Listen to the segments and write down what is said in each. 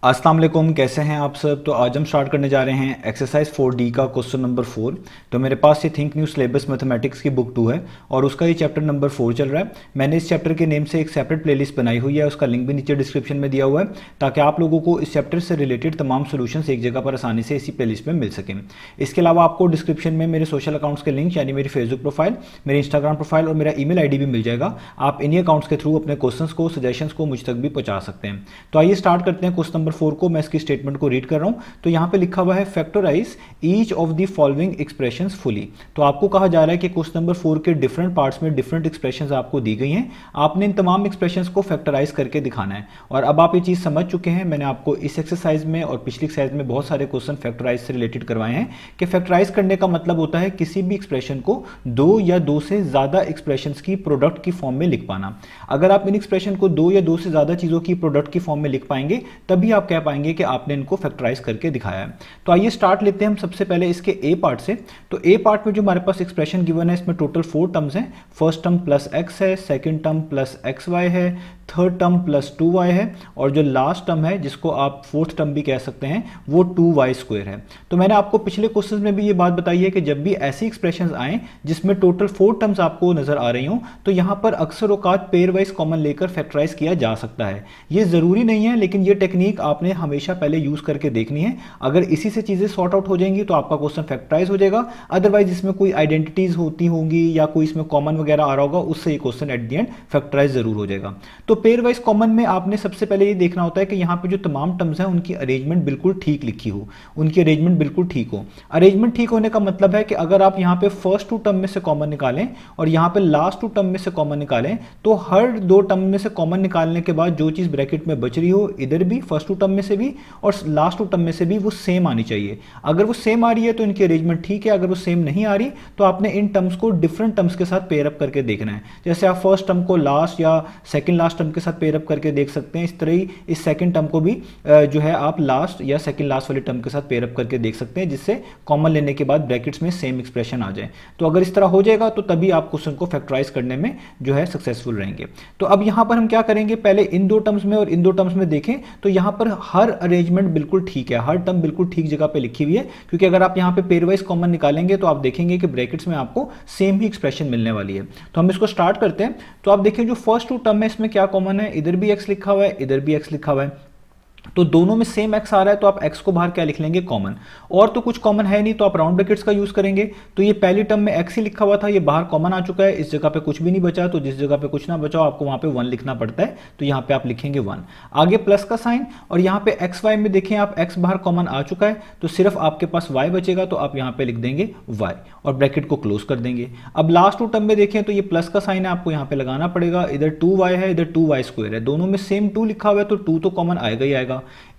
अस्सलाम वालेकुम, कैसे हैं आप सब। तो आज हम स्टार्ट करने जा रहे हैं एक्सरसाइज 4D का क्वेश्चन नंबर 4। तो मेरे पास ये थिंक न्यू सिलेबस मैथमेटिक्स की बुक 2 है और उसका ये चैप्टर नंबर 4 चल रहा है। मैंने इस चैप्टर के नेम से एक सेपरेट प्लेलिस्ट बनाई हुई है, उसका लिंक भी नीचे डिस्क्रिप्शन में दिया हुआ है, ताकि आप लोगों को इस चैप्टर से रिलेटेड तमाम सोल्यूशंस एक जगह पर आसानी से इसी प्लेलिस्ट में मिल सकें। इसके अलावा आपको डिस्क्रिप्शन में मेरे सोशल अकाउंट्स के लिंक, यानी मेरी फेसबुक प्रोफाइल, मेरी इंस्टाग्राम प्रोफाइल और मेरा ईमेल आईडी भी मिल जाएगा। आप इन्हीं अकाउंट्स के थ्रू अपने क्वेश्चंस को, सजेशंस को मुझ तक भी पहुंचा सकते हैं। तो आइए स्टार्ट करते हैं क्वेश्चन नंबर 4 को। मैं इसकी स्टेटमेंट को रीड कर रहा हूं। तो यहां पे लिखा हुआ है factorise each of the following expressions fully. तो आपको कहा जा रहा है कि क्वेश्चन नंबर 4 के डिफरेंट पार्ट्स में डिफरेंट एक्सप्रेशंस आपको दी गई हैं। आपने इन तमाम एक्सप्रेशंस को फैक्टराइज करके दिखाना है। और अब आप ये चीज समझ चुके हैं, मैंने आपको इस एक्सरसाइज में और पिछली एक्सरसाइज में बहुत सारे क्वेश्चन फैक्टराइज से रिलेटेड करवाए हैं कि फैक्टराइज करने का मतलब होता है किसी भी एक्सप्रेशन को दो या दो से ज्यादा एक्सप्रेशंस की प्रोडक्ट की फॉर्म में लिख पाना। अगर आप इन एक्सप्रेशन को दो या दो से ज्यादा चीजों की प्रोडक्ट की फॉर्म में लिख पाएंगे, तभी आप कह पाएंगे कि आपने इनको फैक्टराइज करके दिखाया है। तो आइए स्टार्ट लेते हैं हम सबसे पहले इसके ए पार्ट से। तो ए पार्ट में जो हमारे पास एक्सप्रेशन गिवन है, इसमें टोटल 4 टर्म्स हैं। फर्स्ट टर्म प्लस एक्स है, second term plus x y है, थर्ड टर्म प्लस 2y है, और जो लास्ट टर्म है जिसको आप फोर्थ टर्म भी कह सकते हैं, वो 2y² है। तो मैंने आपको पिछले क्वेश्चन में भी ये बात बताई है कि जब भी ऐसी एक्सप्रेशंस आए जिसमें टोटल 4 टर्म्स आपको नजर आ रही हो, तो यहां पर अक्सर औकात पेयर वाइज कॉमन लेकर फैक्टराइज किया जा सकता है। ये जरूरी नहीं है, लेकिन ये टेक्निक आपने हमेशा पहले यूज करके देखनी है। अगर इसी से चीजें सॉर्ट आउट हो जाएंगी तो आपका क्वेश्चन फैक्टराइज हो जाएगा। अदरवाइज इसमें कोई आइडेंटिटीज होती होंगी या कोई इसमें कॉमन वगैरह आ रहा होगा, उससे ये question at the end factorise जरूर हो जाएगा। तो पेयर वाइज कॉमन में आपने सबसे पहले ये देखना होता है कि यहाँ पे जो तमाम टर्म्स हैं उनकी अरेंजमेंट बिल्कुल ठीक लिखी हो, उनकी अरेंजमेंट बिल्कुल ठीक हो। अरेंजमेंट ठीक होने का मतलब है कि अगर आप यहाँ पे फर्स्ट 2 टर्म में से कॉमन निकालें और यहाँ पे लास्ट 2 टर्म में से कॉमन निकालें, तो हर 2 टर्म में से कॉमन निकालने के बाद जो चीज ब्रैकेट में बच रही हो, इधर भी फर्स्ट 2 टर्म में से भी और लास्ट 2 टर्म में से भी, वो सेम आनी चाहिए। अगर वो सेम आ रही है तो इनकी अरेंजमेंट ठीक है। अगर वो सेम नहीं आ रही तो आपने इन टर्म्स को डिफरेंट टर्म्स के साथ पेयर अप करके देखना है। जैसे आप फर्स्ट टर्म को लास्ट या सेकंड लास्ट टर्म के साथ पेयर अप करके देख सकते हैं, इस तरह ही इस सेकंड टर्म को भी जो है आप लास्ट या सेकंड लास्ट वाले टर्म के साथ पेयर अप करके देख सकते हैं, जिससे कॉमन लेने के बाद ब्रैकेट्स में सेम एक्सप्रेशन आ जाए। तो अगर इस तरह हो जाएगा तो तभी आप क्वेश्चन को फैक्टराइज करने में जो है सक्सेसफुल रहेंगे। तो अब यहां पर हम क्या करेंगे, पहले इन 2 टर्म्स में और इन 2 टर्म्स में देखें तो यहां पर हर अरेंजमेंट बिल्कुल ठीक है, हर टर्म बिल्कुल ठीक जगह पे लिखी हुई है। क्योंकि अगर आप यहां पे पेयर वाइज कॉमन निकालेंगे तो आप देखेंगे कि ब्रैकेट्स में आपको सेम ही एक्सप्रेशन मिलने वाली है। तो हम इसको स्टार्ट करते हैं। तो आप देखिए जो फर्स्ट 2 टर्म है इसमें क्या कॉमन है, इधर भी x लिखा हुआ है, इधर भी x लिखा हुआ है। तो दोनों में सेम x आ रहा है, तो आप x को बाहर क्या लिख लेंगे, कॉमन। और तो कुछ कॉमन है नहीं, तो आप राउंड ब्रैकेट्स का यूज करेंगे। तो ये पहली टर्म में x ही लिखा हुआ था, ये बाहर कॉमन आ चुका है, इस जगह पे कुछ भी नहीं बचा। तो जिस जगह पे कुछ ना बचा आपको वहां पे 1 लिखना पड़ता है, तो यहां पे आप लिखेंगे 1। आगे प्लस का साइन, और यहां पे एक्स वाई में देखें आप, x बाहर कॉमन आ चुका है, तो सिर्फ आपके पास y बचेगा, तो आप यहां पे लिख देंगे y और ब्रैकेट को क्लोज कर देंगे। अब लास्ट 2 टर्म में देखें तो ये प्लस का साइन है, आपको यहां पे लगाना पड़ेगा। इधर 2y है, इधर 2y² है, दोनों में सेम 2 लिखा हुआ है, तो 2 तो कॉमन आएगा ही आएगा।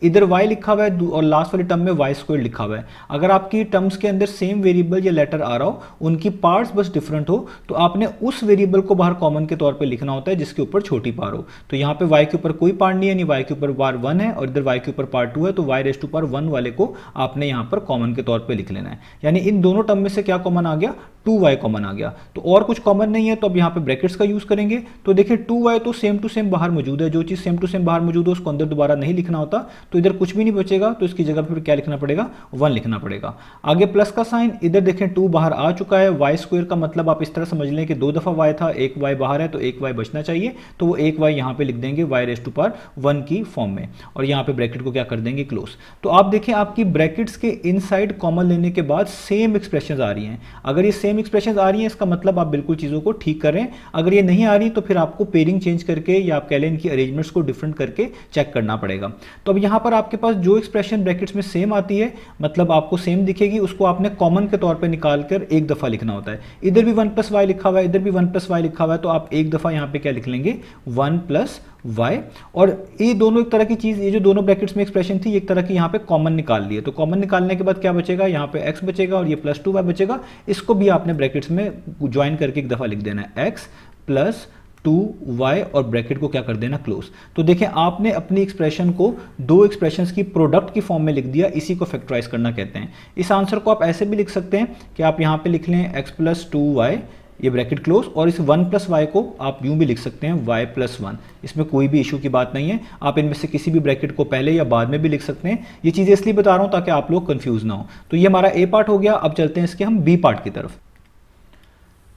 इधर y लिखा हुआ है और लास्ट वाली टर्म में y² लिखा हुआ है। अगर आपकी टर्म्स के अंदर सेम वेरिएबल या लेटर आ रहा हो, उनकी पार्ट्स बस डिफरेंट हो, तो आपने उस वेरिएबल को बाहर कॉमन के तौर पे लिखना होता है जिसके ऊपर छोटी पार हो। तो यहाँ पे y के ऊपर कोई पार नहीं है, यानी y के ऊपर पार 1 है और इधर y के ऊपर पार 2 है, तो y⁻1 वाले को आपने यहाँ पर कॉमन के तौर पर लिख लेना है। यानी इन दोनों टर्म में से क्या कॉमन आ गया, 2y कॉमन आ गया। तो और कुछ कॉमन नहीं है, तो अब यहाँ पे ब्रैकेट्स का यूज करेंगे। तो देखिए 2y तो सेम टू सेम बाहर मौजूद है, जो चीज सेम टू सेम बाहर मौजूद है उसको अंदर दोबारा नहीं लिखना होता, तो इधर कुछ भी नहीं बचेगा, तो इसकी जगह पर क्या लिखना पड़ेगा, 1 लिखना पड़ेगा। आगे प्लस का साइन, इधर देखें 2 बाहर आ चुका है, y² का मतलब आप इस तरह समझ लें कि 2 दफा y था, एक y बाहर है, तो एक y बचना चाहिए, तो वो एक y यहाँ पे लिख देंगे y⁻1 की फॉर्म में, और यहाँ पे ब्रैकेट को क्या कर देंगे, क्लोज। तो आप देखें आपकी ब्रैकेट्स के इनसाइड कॉमन लेने के बाद सेम एक्सप्रेशन आ रही हैं। अगर ये सेम एक्सप्रेशन आ रही है इसका मतलब आप बिल्कुल चीजों को ठीक कर रहे हैं। अगर ये नहीं आ रही तो फिर आपको पेयरिंग चेंज करके या आप कह लें इनकी अरेंजमेंट्स को डिफरेंट करके चेक करना पड़ेगा। तो अब यहां पर आपके पास जो एक्सप्रेशन ब्रैकेट्स में सेम आती है, मतलब आपको सेम दिखेगी, उसको आपने कॉमन के तौर पे निकालकर एक दफा लिखना होता है। इधर भी 1 + y लिखा हुआ है, इधर भी 1 + y लिखा हुआ है, तो आप एक दफा यहां पे क्या लिख लेंगे, 1 + y। और ये दोनों एक तरह की चीज, ये जो दोनों ब्रैकेट्स में एक्सप्रेशन थी एक तरह की यहाँ पे कॉमन निकाल लिए। तो कॉमन निकालने के बाद क्या बचेगा, यहाँ पे x बचेगा और ये +2y बचेगा। इसको भी आपने ब्रैकेट्स में ज्वाइन करके एक दफा लिख देना है, x + 2y और ब्रैकेट को क्या कर देना, क्लोज। तो देखें आपने अपनी एक्सप्रेशन को 2 एक्सप्रेशंस की प्रोडक्ट की फॉर्म में लिख दिया, इसी को फैक्टराइज करना कहते हैं। इस आंसर को आप ऐसे भी लिख सकते हैं कि आप यहाँ पे लिख लें x + 2y ये ब्रैकेट क्लोज, और इस 1 प्लस वाई को आप यूं भी लिख सकते हैं y प्लस 1, इसमें कोई भी इशू की बात नहीं है। आप इनमें से किसी भी ब्रैकेट को पहले या बाद में भी लिख सकते हैं। ये चीज़ें इसलिए बता रहा हूं ताकि आप लोग कंफ्यूज ना हो। तो ये हमारा ए पार्ट हो गया। अब चलते हैं इसके हम बी पार्ट की तरफ।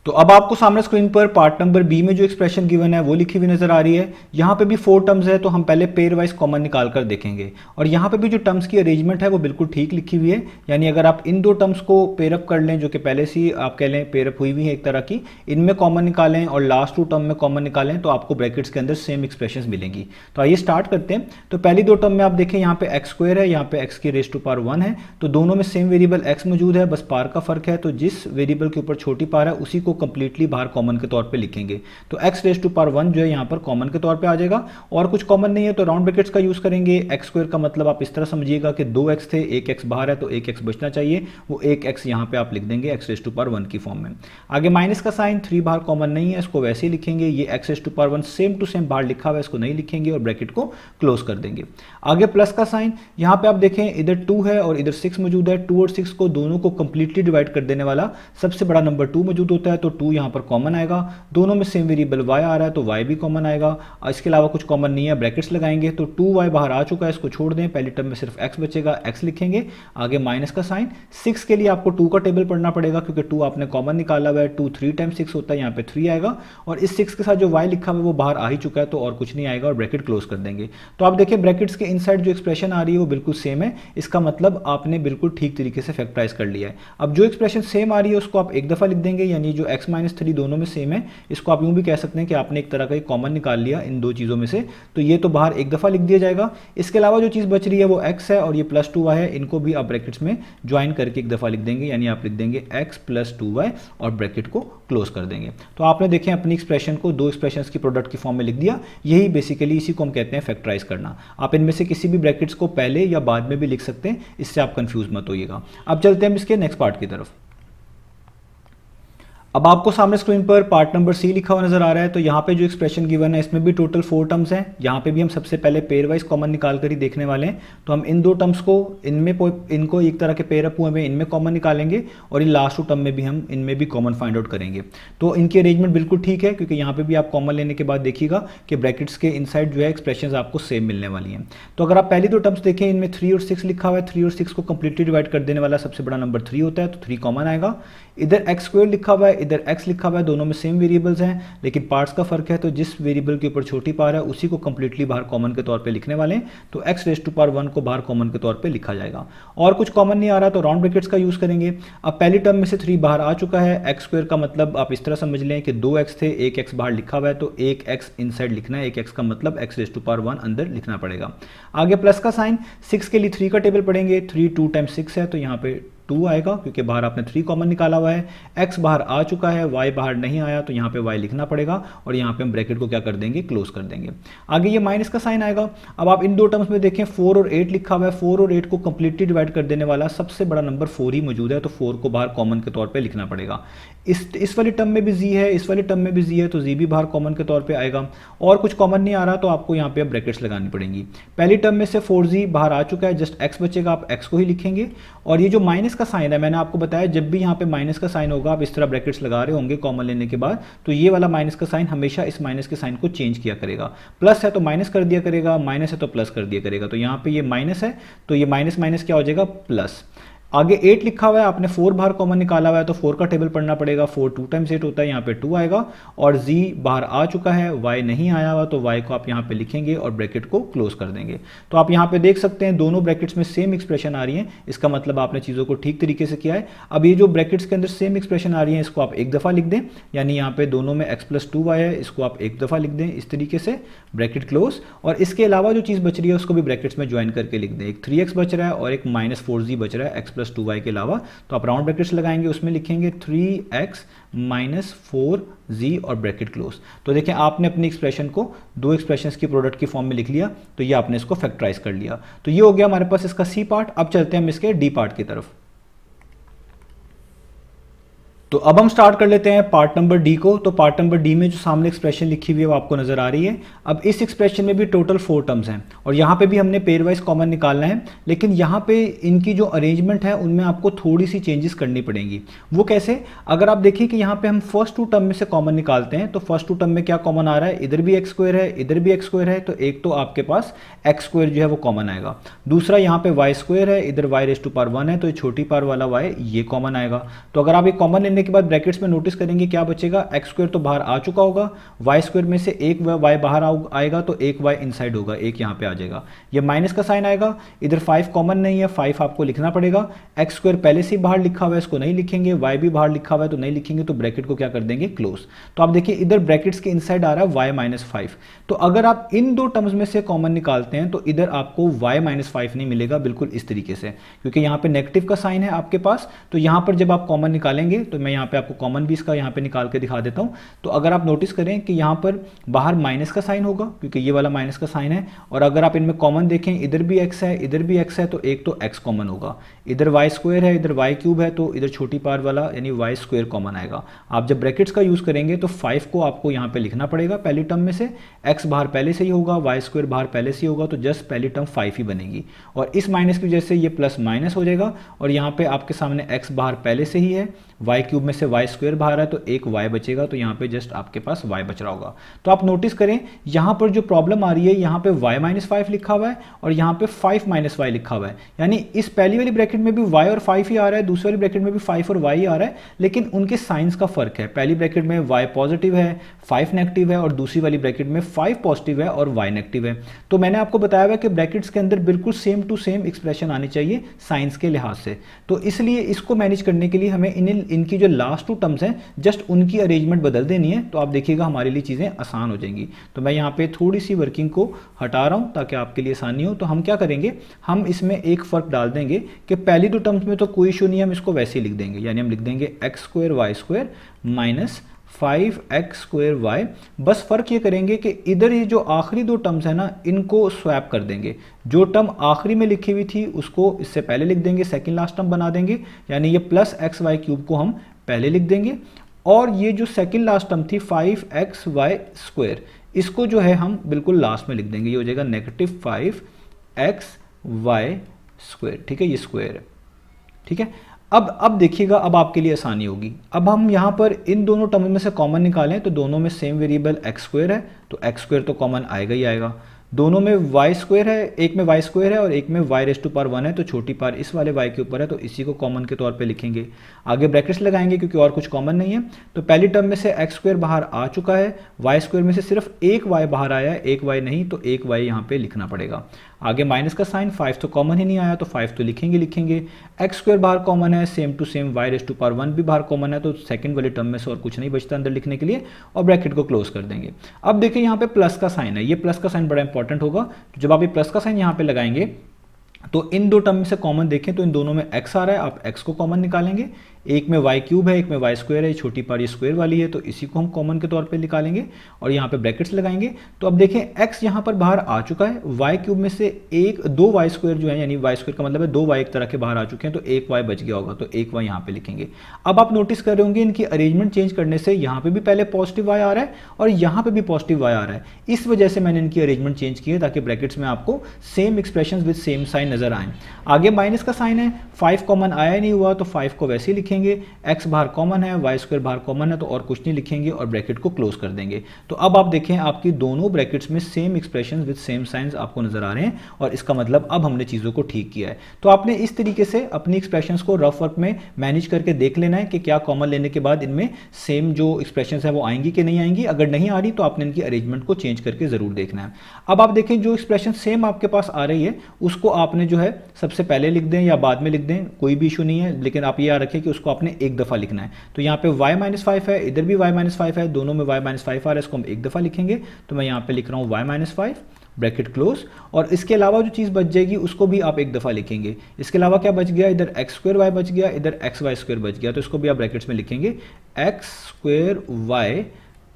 तो अब आपको सामने स्क्रीन पर पार्ट नंबर बी में जो एक्सप्रेशन गिवन है वो लिखी हुई नजर आ रही है। यहाँ पे भी 4 टर्म्स है, तो हम पहले पेयर वाइज कॉमन निकाल कर देखेंगे। और यहाँ पे भी जो टर्म्स की अरेंजमेंट है वो बिल्कुल ठीक लिखी हुई है। यानी अगर आप इन दो टर्म्स को पेयरअप कर लें, जो कि पहले से ही आप कह लें पेयरअप हुई हुई है एक तरह की, इनमें कॉमन निकालें और लास्ट 2 टर्म में कॉमन निकालें, तो आपको ब्रैकेट्स के अंदर सेम एक्सप्रेशन मिलेंगी। तो आइए स्टार्ट करते हैं। तो पहली 2 टर्म में आप देखें, यहाँ पे एक्स स्क्वायर है, यहाँ पे एक्स की रेज टू पावर 1 है। तो दोनों में सेम वेरिएबल एक्स मौजूद है, बस पार का फर्क है। तो जिस वेरिएबल के ऊपर छोटी पार है उसी को कंप्लीटली बाहर कॉमन के तौर पे लिखेंगे। तो x रेज टू पावर 1 जो है यहाँ पर कॉमन के तौर पे आ जाएगा, और कुछ कॉमन नहीं है तो राउंड ब्रैकेट्स का यूज करेंगे। एक्स स्क्वायर का मतलब आप इस तरह समझिएगा कि 2x थे, 1x बाहर है तो 1x बचना चाहिए, वो 1x यहाँ पे आप लिख देंगे x रेज टू पावर 1 की फॉर्म में। आगे माइनस का साइन, 3 बाहर कॉमन नहीं है, इसको वैसे ही लिखेंगे। ये x raise to power 1 same to same बाहर लिखा हुआ है, इसको नहीं लिखेंगे और ब्रैकेट को क्लोज कर देंगे। आगे प्लस का साइन, यहाँ पे आप देखें इधर 2 है और इधर 6 मौजूद है। 2 और 6 को दोनों को कंप्लीटली डिवाइड कर देने वाला सबसे बड़ा नंबर 2 मौजूद होता है, तो 2 यहाँ पर कॉमन आएगा। दोनों में सेम वेरिएबल y आ रहा है तो y भी कॉमन आएगा। इसके अलावा कुछ कॉमन नहीं है, ब्रैकेट्स लगाएंगे। तो 2y बाहर आ चुका है, इसको छोड़ दें। पहली टर्म में सिर्फ x बचेगा, x लिखेंगे। आगे माइनस का साइन, 6 के लिए आपको 2 का टेबल पढ़ना पड़ेगा क्योंकि 2 आपने कॉमन निकाला हुआ है। 2 3 टाइम्स 6 होता है, यहाँ पे 3 आएगा, और इस 6 के साथ जो y लिखा हुआ है वो बाहर आ ही चुका है, तो और कुछ नहीं आएगा और ब्रैकेट क्लोज कर देंगे। तो आप देखिए ब्रैकेट्स के इनसाइड जो एक्सप्रेशन आ रही है वो बिल्कुल सेम है। इसका मतलब आपने बिल्कुल ठीक तरीके से फैक्टराइज कर लिया है। अब जो एक्सप्रेशन सेम आ रही है उसको आप एक दफा लिख देंगे, यानी जो x माइनस 3 दोनों में सेम है, इसको आप यूं भी कह सकते हैं कि आपने एक तरह का कॉमन निकाल लिया इन दो चीज़ों में से, तो ये तो बाहर एक दफ़ा लिख दिया जाएगा। इसके अलावा जो चीज़ बच रही है वो x है और ये प्लस 2y है, इनको भी आप ब्रैकेट्स में ज्वाइन करके एक दफ़ा लिख देंगे, यानी आप लिख देंगे x प्लस 2y और ब्रैकेट को क्लोज कर देंगे। तो आपने देखें अपनी एक्सप्रेशन को 2 एक्सप्रेशंस की प्रोडक्ट की फॉर्म में लिख दिया। यही बेसिकली इसी को हम कहते हैं फैक्टराइज करना। आप इनमें से किसी भी ब्रैकेट्स को पहले या बाद में भी लिख सकते हैं, इससे आप कंफ्यूज मत होइएगा। अब चलते हैं इसके नेक्स्ट पार्ट की तरफ। अब आपको सामने स्क्रीन पर पार्ट नंबर सी लिखा हुआ नजर आ रहा है। तो यहाँ पे जो एक्सप्रेशन गिवन है इसमें भी टोटल 4 टर्म्स हैं। यहाँ पे भी हम सबसे पहले पेयर वाइज कॉमन निकाल कर ही देखने वाले हैं। तो हम इन 2 टर्म्स को इनको एक तरह के पेयर अप हुए इनमें कॉमन निकालेंगे, और इन लास्ट 2 टर्म में भी हम इनमें भी कॉमन फाइंड आउट करेंगे। तो इनकी अरेंजमेंट बिल्कुल ठीक है, क्योंकि यहाँ पे भी आप कॉमन लेने के बाद देखिएगा कि ब्रैकेट्स के इनसाइड जो है एक्सप्रेशन आपको सेम मिलने वाली हैं। तो अगर आप पहली 2 टर्म्स देखें, इनमें 3 और 6 लिखा हुआ है। 3 और 6 को कंप्लीटली डिवाइड कर देने वाला सबसे बड़ा नंबर 3 होता है, तो 3 कॉमन आएगा। इधर एक्स स्क्वायर लिखा हुआ है, इधर x लिखा हुआ है, दोनों में सेम वेरिएबल्स हैं लेकिन पार्ट्स का फर्क है। तो जिस वेरिएबल के ऊपर छोटी पावर है उसी को कंप्लीटली बाहर कॉमन के तौर पे लिखने वाले हैं। तो x रेज टू पावर 1 को बाहर कॉमन के तौर पे लिखा जाएगा, और कुछ कॉमन नहीं आ रहा तो राउंड ब्रैकेट्स का यूज करेंगे। अब पहली टर्म में से 3 बाहर आ चुका है। एक्स स्क्वायर का मतलब आप इस तरह समझ लें कि 2x थे, 1x बाहर लिखा हुआ है, तो 1x इनसाइड लिखना है। 1x का मतलब x रेज टू पावर 1 अंदर लिखना पड़ेगा। आगे प्लस का साइन, 6 के लिए 3 का टेबल पढ़ेंगे। 3 2 टाइम्स 6 है, तो यहाँ पे 2 आएगा क्योंकि बाहर आपने 3 कॉमन निकाला हुआ है। x बाहर आ चुका है, y बाहर नहीं आया, तो यहाँ पे y लिखना पड़ेगा, और यहाँ पे हम ब्रैकेट को क्या कर देंगे, क्लोज कर देंगे। आगे ये माइनस का साइन आएगा। अब आप इन 2 टर्म्स में देखें 4 और 8 लिखा हुआ है। 4 और 8 को कंप्लीटली डिवाइड कर देने वाला सबसे बड़ा नंबर 4 ही मौजूद है, तो 4 को बाहर कॉमन के तौर पर लिखना पड़ेगा। इस वाली टर्म में भी z है, इस वाली टर्म में भी z है, तो z भी बाहर कॉमन के तौर पे आएगा, और कुछ कॉमन नहीं आ रहा तो आपको यहाँ पे अब ब्रैकेट्स लगानी पड़ेंगी। पहली टर्म में से 4z बाहर आ चुका है, जस्ट x बचेगा, आप x को ही लिखेंगे। और ये जो माइनस का साइन है, मैंने आपको बताया जब भी यहाँ पे माइनस का साइन होगा आप इस तरह ब्रैकेट्स लगा रहे होंगे कॉमन लेने के बाद, तो ये वाला माइनस का साइन हमेशा इस माइनस के साइन को चेंज किया करेगा। प्लस है तो माइनस कर दिया करेगा, माइनस है तो प्लस कर दिया करेगा। तो यहाँ पे ये माइनस है तो ये माइनस माइनस क्या हो जाएगा, प्लस। आगे 8 लिखा हुआ है, आपने 4 बाहर कॉमन निकाला हुआ है, तो 4 का टेबल पढ़ना पड़ेगा। 4 2 टाइम्स 8 होता है, यहाँ पे 2 आएगा, और z बाहर आ चुका है, y नहीं आया हुआ, तो y को आप यहाँ पे लिखेंगे और ब्रैकेट को क्लोज कर देंगे। तो आप यहाँ पे देख सकते हैं दोनों ब्रैकेट्स में सेम एक्सप्रेशन आ रही है, इसका मतलब आपने चीज़ों को ठीक तरीके से किया है। अब ये जो ब्रैकेट्स के अंदर सेम एक्सप्रेशन आ रही है इसको आप एक दफ़ा लिख दें, यानी यहाँ पे दोनों में x प्लस 2y है, इसको आप एक दफ़ा लिख दें इस तरीके से, ब्रैकेट क्लोज। और इसके अलावा जो चीज़ बच रही है उसको भी ब्रैकेट्स में ज्वाइन करके लिख दें। एक 3x बच रहा है और एक माइनस 4z बच रहा है x प्लस 2y के अलावा, तो आप राउंड ब्रैकेट्स लगाएंगे, उसमें लिखेंगे 3x माइनस 4z और ब्रैकेट क्लोज। तो देखें आपने अपनी एक्सप्रेशन को 2 एक्सप्रेशंस की प्रोडक्ट की फॉर्म में लिख लिया, तो ये आपने इसको फैक्टराइज कर लिया। तो ये हो गया हमारे पास इसका सी पार्ट। अब चलते हैं हम इसके डी पार्ट की तरफ। तो अब हम स्टार्ट कर लेते हैं पार्ट नंबर डी को। तो पार्ट नंबर डी में जो सामने एक्सप्रेशन लिखी हुई है वो आपको नजर आ रही है। अब इस एक्सप्रेशन में भी टोटल 4 टर्म्स हैं और यहाँ पे भी हमने पेयर वाइज कॉमन निकालना है, लेकिन यहाँ पे इनकी जो अरेंजमेंट है उनमें आपको थोड़ी सी चेंजेस करनी पड़ेंगी। वो कैसे? अगर आप देखिए कि यहाँ पे हम फर्स्ट 2 टर्म में से कॉमन निकालते हैं तो फर्स्ट 2 टर्म में क्या कॉमन आ रहा है, इधर भी एक्स स्क्वायर है, इधर भी एक्स स्क्वायर है, तो एक तो आपके पास एक्स स्क्वायर जो है वो कॉमन आएगा। दूसरा यहाँ पे वाई स्क्वायर है, इधर वाई रेज टू पावर 1 है, तो ये छोटी पावर वाला वाई ये कॉमन आएगा। तो अगर आप ये कॉमन लेने के बाद ब्रैकेट्स में नोटिस करेंगे क्या बचेगा, एक्स स्क्वायर तो बाहर आ चुका होगा, वाई स्क्वायर में से एक वाई बाहर आएगा तो एक वाई इनसाइड होगा, एक यहाँ पे आ जाएगा, ये माइनस का साइन आएगा। इधर 5 कॉमन नहीं है, 5 आपको लिखना पड़ेगा। एक्स स्क्वायर पहले से ही बाहर लिखा हुआ है, इसको नहीं लिखेंगे, वाई भी बाहर लिखा हुआ है तो नहीं लिखेंगे, तो ब्रैकेट को क्या कर देंगे, क्लोज। तो आप देखिए इधर ब्रैकेट्स के इनसाइड आ रहा है वाई माइनस 5। तो अगर आप इन 2 टर्म्स में से कॉमन निकालते हैं तो इधर आपको वाई माइनस 5 नहीं मिलेगा, बिल्कुल इस तरीके से, क्योंकि यहाँ पे नेगेटिव का साइन है आपके पास। तो यहाँ पर जब आप कॉमन निकालेंगे तो मैं यहाँ पे आपको कॉमन भी इसका यहाँ पे निकाल के दिखा देता हूँ। तो अगर आप नोटिस करें कि यहाँ पर बाहर माइनस का साइन होगा क्योंकि ये वाला माइनस का साइन है, और अगर आप इनमें कॉमन देखें इधर भी एक्स है, इधर भी एक्स है, तो एक तो एक्स कॉमन होगा। इधर वाई स्क्वायर है, इधर वाई क्यूब है, तो इधर छोटी पावर वाला यानी वाई स्क्वायर कॉमन आएगा। आप जब ब्रैकेट्स का यूज करेंगे तो 5 को आपको यहाँ पे लिखना पड़ेगा पहली टर्म में से, एक्स बाहर पहले से ही होगा, वाई स्क्वायर बाहर पहले से ही होगा, तो जस्ट पहली टर्म 5 ही बनेगी। और इस माइनस की वजह से ये प्लस माइनस हो जाएगा, और यहाँ पे आपके सामने एक्स बाहर पहले से ही है, वाई क्यूब में से वाई स्क्वायर बाहर है, तो एक वाई बचेगा, तो यहाँ पे जस्ट आपके पास वाई बच रहा होगा। तो आप नोटिस करें यहाँ पर जो प्रॉब्लम आ रही है, यहाँ पे वाई माइनस 5 लिखा हुआ है और यहाँ पे 5 माइनस वाई लिखा हुआ है, यानी इस पहली वाली ब्रैकेट में भी वाई और 5 ही आ रहा है, दूसरी वाली ब्रैकेट में भी 5 और वाई आ रहा है, लेकिन उनके साइंस का फर्क है। पहली ब्रैकेट में वाई पॉजिटिव है, 5 नेगेटिव है, और दूसरी वाली ब्रैकेट में 5 पॉजिटिव है और वाई नेगेटिव है। तो मैंने आपको बताया हुआ कि ब्रैकेट्स के अंदर बिल्कुल सेम टू सेम एक्सप्रेशन आनी चाहिए साइंस के लिहाज से। तो इसलिए इसको मैनेज करने के लिए हमें इनकी जो लास्ट 2 टर्म्स हैं जस्ट उनकी अरेंजमेंट बदल देनी है, तो आप देखिएगा हमारे लिए चीज़ें आसान हो जाएंगी। तो मैं यहाँ पे थोड़ी सी वर्किंग को हटा रहा हूँ ताकि आपके लिए आसानी हो। तो हम क्या करेंगे, हम इसमें एक फ़र्क डाल देंगे कि पहली 2 टर्म्स में तो कोई इशू नहीं है, हम इसको वैसे ही लिख देंगे, यानी हम लिख देंगे x square y square minus 5x square y. बस फर्क ये करेंगे कि इधर ये जो आखिरी 2 टर्म्स है ना, इनको स्वैप कर देंगे। जो टर्म आखिरी में लिखी हुई थी उसको इससे पहले लिख देंगे, सेकंड लास्ट टर्म बना देंगे, यानी ये प्लस एक्स वाई क्यूब को हम पहले लिख देंगे, और ये जो सेकंड लास्ट टर्म थी 5x वाई स्क्वायर, इसको जो है हम बिल्कुल लास्ट में लिख देंगे, ये हो जाएगा नेगेटिव 5x वाई स्क्वायर। ठीक है, ये स्क्वायर है, ठीक है। अब देखिएगा, अब आपके लिए आसानी होगी। अब हम यहाँ पर इन दोनों टर्म में से कॉमन निकालें तो दोनों में सेम वेरिएबल एक्स स्क्वायर है, तो एक्स स्क्वायर तो कॉमन आएगा ही आएगा। दोनों में वाई स्क्वायर है, एक में वाई स्क्वायर है और एक में वाई रेज टू पावर 1 है, तो छोटी पावर इस वाले वाई के ऊपर है, तो इसी को कॉमन के तौर पे लिखेंगे। आगे ब्रैकेट्स लगाएंगे क्योंकि और कुछ कॉमन नहीं है। तो पहली टर्म में से एक्स स्क्वायर बाहर आ चुका है, वाई स्क्वायर में से सिर्फ एक वाई बाहर आया है, एक वाई नहीं, तो एक वाई यहाँ पे लिखना पड़ेगा। आगे माइनस का साइन, 5 तो कॉमन ही नहीं आया, तो 5 तो लिखेंगे। एक्स स्क्वायर बाहर कॉमन है, same to same y raise to power 1 भी बाहर कॉमन है, तो सेकंड वाली टर्म में से और कुछ नहीं बचता अंदर लिखने के लिए, और ब्रैकेट को क्लोज कर देंगे। अब देखिए यहाँ पे प्लस का साइन है, ये प्लस का साइन बड़ा इंपॉर्टेंट होगा। जब आप ये प्लस का साइन यहाँ पे लगाएंगे तो इन 2 टर्म में से कॉमन देखें तो इन दोनों में x आ रहा है, आप x को कॉमन निकालेंगे। एक में y क्यूब है, एक में y स्क्वायर है, छोटी पावर ये स्क्वायर वाली है, तो इसी को हम कॉमन के तौर पे निकालेंगे और यहाँ पे ब्रैकेट्स लगाएंगे। तो अब देखें x यहाँ पर बाहर आ चुका है, y क्यूब में से 2 y स्क्वायर जो है, यानी y स्क्वायर का मतलब है 2 y एक तरह के बाहर आ चुके हैं, तो एक y बच गया होगा, तो एक y यहाँ पे लिखेंगे। अब आप नोटिस कर रहे होंगे इनकी अरेंजमेंट चेंज करने से यहाँ पे भी पहले पॉजिटिव y आ रहा है और यहाँ पे भी पॉजिटिव y आ रहा है। इस वजह से मैंने इनकी अरेंजमेंट चेंज की है ताकि ब्रैकेट्स में आपको same expression with same sign नजर आए। आगे माइनस का साइन है, 5 कॉमन आया नहीं हुआ, तो 5 को वैसे ही लिखेंगे। x बाहर कॉमन है, वाई स्क्वायर बाहर कॉमन है, तो और कुछ नहीं लिखेंगे और ब्रैकेट को क्लोज कर देंगे। तो अब आप देखें आपकी दोनों ब्रैकेट्स में same expression with same science आपको नजर आ रहे हैं, और इसका मतलब अब हमने चीज़ों को ठीक किया है। तो आपने इस तरीके से अपनी एक्सप्रेशंस को रफ वर्क में मैनेज करके देख लेना है कि क्या कॉमन लेने के बाद इनमें सेम जो एक्सप्रेशंस है वो आएंगी कि नहीं आएंगी। अगर नहीं आ रही तो आपने इनकी अरेंजमेंट को चेंज करके जरूर देखना है। अब आप देखें जो एक्सप्रेशन सेम आपके पास आ रही है उसको आपने जो है सबसे पहले लिख दें या बाद में लिख दें, कोई भी इशू नहीं है, लेकिन आप ये याद रखें कि उसको आपने एक दफ़ा लिखना है। तो यहाँ पे y माइनस 5 है, इधर भी y माइनस 5 है, दोनों में y माइनस 5 आ रहा है, इसको हम एक दफ़ा लिखेंगे। तो मैं यहाँ पे लिख रहा हूँ y माइनस 5 ब्रैकेट क्लोज, और इसके अलावा जो चीज़ बच जाएगी उसको भी आप एक दफ़ा लिखेंगे। इसके अलावा क्या बच गया, इधर एक्स स्क्वायर वाई बच गया, इधर एक्स वाई स्क्वायर बच गया, तो इसको भी आप ब्रैकेट्स में लिखेंगे x square y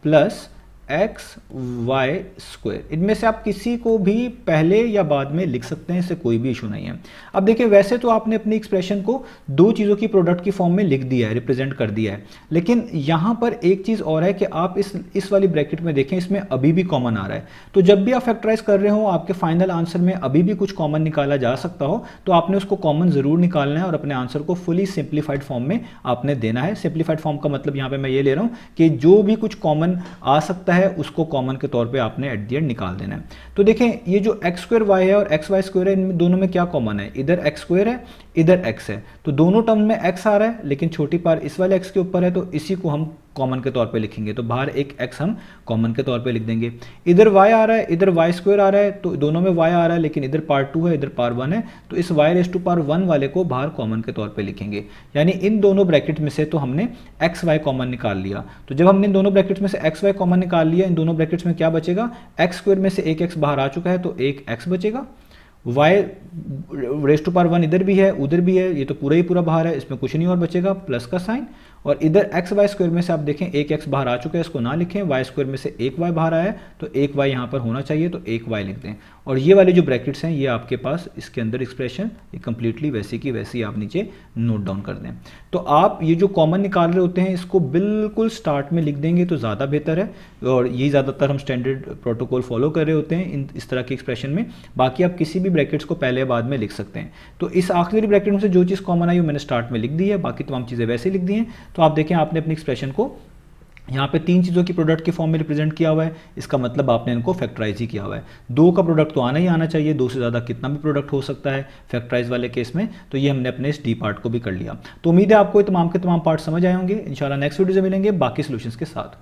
plus x y square, इनमें से आप किसी को भी पहले या बाद में लिख सकते हैं, इससे कोई भी इशू नहीं है। अब देखिए वैसे तो आपने अपनी एक्सप्रेशन को दो चीज़ों की प्रोडक्ट की फॉर्म में लिख दिया है, रिप्रेजेंट कर दिया है, लेकिन यहाँ पर एक चीज़ और है कि आप इस वाली ब्रैकेट में देखें, इसमें अभी भी कॉमन आ रहा है। तो जब भी आप फैक्टराइज कर रहे हो, आपके फाइनल आंसर में अभी भी कुछ कॉमन निकाला जा सकता हो, तो आपने उसको कॉमन जरूर निकालना है और अपने आंसर को फुली सिंप्लीफाइड फॉर्म में आपने देना है। सिंप्लीफाइड फॉर्म का मतलब यहाँ पे मैं ये ले रहा हूँ कि जो भी कुछ कॉमन आ सकता है उसको कॉमन के तौर पे आपने एट द एंड निकाल देना है। तो देखें ये जो एक्स स्क्वायर वाई है और एक्स वाई स्क्वायर है, इन दोनों में क्या कॉमन है, इधर एक्स स्क्वायर है, इधर एक्स है, तो दोनों टर्म में एक्स आ रहा है, लेकिन छोटी पार इस वाले एक्स के ऊपर है, तो इसी को हम कॉमन के तौर पे लिखेंगे, तो बाहर एक एक्स हम कॉमन के तौर पे लिख देंगे। इधर वाई आ रहा है, इधर वाई स्क्वायर आ रहा है, तो दोनों में वाई आ रहा है, लेकिन इधर पार 2 है, इधर पार 1 है, तो इस वाई रेस टू पार 1 वाले को बाहर कॉमन के तौर पे लिखेंगे। यानी इन दोनों ब्रैकेट में से तो हमने एक्स वाई कॉमन निकाल लिया। तो जब हमने इन दोनों ब्रैकेट्स में से एक्स वाई कॉमन निकाल लिया, इन दोनों ब्रैकेट्स में क्या बचेगा, एक्स स्क्वायर में से एक एक्स बाहर आ चुका है, तो एक एक्स बचेगा। वाई रेस टू पावर 1 इधर भी है, उधर भी है, ये तो पूरा ही पूरा बाहर है, इसमें कुछ नहीं और बचेगा, प्लस का साइन। और इधर एक्स वाई स्क्वायर में से आप देखें एक एक्स बाहर आ चुका है, इसको ना लिखें, वाई स्क्वायर में से एक वाई बाहर आया है, तो एक वाई यहाँ पर होना चाहिए, तो एक वाई लिख दें। और ये वाले जो ब्रैकेट्स हैं ये आपके पास इसके अंदर एक्सप्रेशन ये कंप्लीटली वैसी की वैसी आप नीचे नोट डाउन कर दें। तो आप ये जो कॉमन निकाल रहे होते हैं इसको बिल्कुल स्टार्ट में लिख देंगे तो ज़्यादा बेहतर है, और ये ज़्यादातर हम स्टैंडर्ड प्रोटोकॉल फॉलो कर रहे होते हैं इस तरह की एक्सप्रेशन में। बाकी आप किसी भी ब्रैकेट्स को पहले बाद में लिख सकते हैं। तो इस आखिरी ब्रैकेट में से जो चीज़ कॉमन आई वो मैंने स्टार्ट में लिख दी है, बाकी तमाम चीज़ें वैसे लिख दी हैं। तो आप देखें आपने अपनी एक्सप्रेशन को यहाँ पे 3 चीज़ों की प्रोडक्ट के फॉर्म में रिप्रेजेंट किया हुआ है, इसका मतलब आपने इनको फैक्टराइज ही किया हुआ है। 2 का प्रोडक्ट तो आना ही आना चाहिए, 2 से ज़्यादा कितना भी प्रोडक्ट हो सकता है फैक्टराइज वाले केस में। तो ये हमने अपने इस डी पार्ट को भी कर लिया। तो उम्मीद है आपको ये तमाम के तमाम पार्ट समझ आए होंगे। इंशाल्लाह नेक्स्ट वीडियो से मिलेंगे बाकी सोल्यूशंस के साथ।